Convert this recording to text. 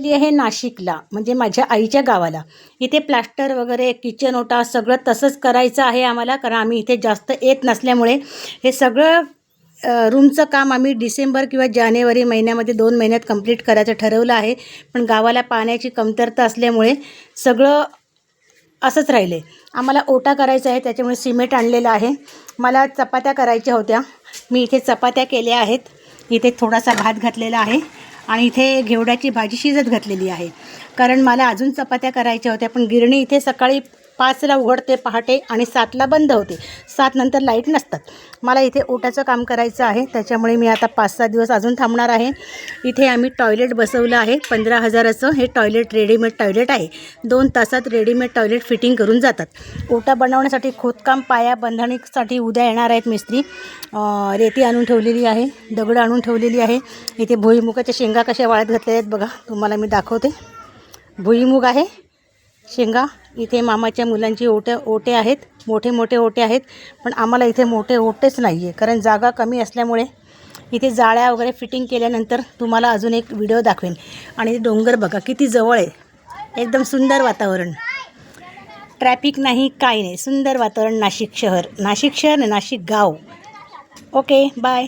आलेली आहे नाशिकला, म्हणजे माझ्या आईच्या गावाला. इथे प्लास्टर वगैरे किचन ओटा सगळं तसंच करायचं आहे आम्हाला, कारण आम्ही इथे जास्त येत नसल्यामुळे हे सगळं रूमचं काम आम्ही डिसेंबर किंवा जानेवारी महिन्यामध्ये 2 महिन्यात कंप्लीट करायचं ठरवलं आहे. पण गावाला पाण्याची कमतरता असल्यामुळे सगळं असंच राहिलं आहे. आम्हाला ओटा करायचा आहे, त्याच्यामुळे सिमेंट आणलेलं आहे. मला चपात्या करायच्या होत्या, मी इथे चपात्या केल्या आहेत. इथे थोडासा भात घातलेला आहे आणि इथे घेवड्याची भाजी शिजत घातलेली आहे, कारण मला अजून चपात्या करायच्या होत्या. पण गिरणी इथे सकाळी 5ला उघडते पहाटे आणि 7ला बंद होते. 7 नंतर लाईट नसतात. मला इथे ओट्याचं काम करायचं आहे, त्याच्यामुळे मी आता 5-6 दिवस अजून थांबणार आहे. इथे आम्ही टॉयलेट बसवलं आहे. 15,000चं हे टॉयलेट रेडीमेड टॉयलेट आहे. 2 तासात रेडीमेड टॉयलेट फिटिंग करून जातात. ओटा बनवण्यासाठी खोदकाम पाया बांधणीसाठी उद्या येणार आहेत मिस्त्री. रेती आणून ठेवलेली आहे, दगड आणून ठेवलेली आहे. इथे भुईमुगाच्या शेंगा कशा वाळत घातलेल्या आहेत बघा, तुम्हाला मी दाखवते. भुईमुग आहे, शेंगा. इथे मामाच्या मुलांची ओटे आहेत, मोठे मोठे ओटे आहेत. पण आम्हाला इथे मोठे ओटेच नाही आहे, कारण जागा कमी असल्यामुळे. इथे जाळ्या वगैरे फिटिंग केल्यानंतर तुम्हाला अजून एक व्हिडिओ दाखवेन. आणि डोंगर बघा किती जवळ आहे, एकदम सुंदर वातावरण. ट्रॅफिक नाही, काही नाही, सुंदर वातावरण. नाशिक शहर नाही, नाशिक गाव. Okay, bye.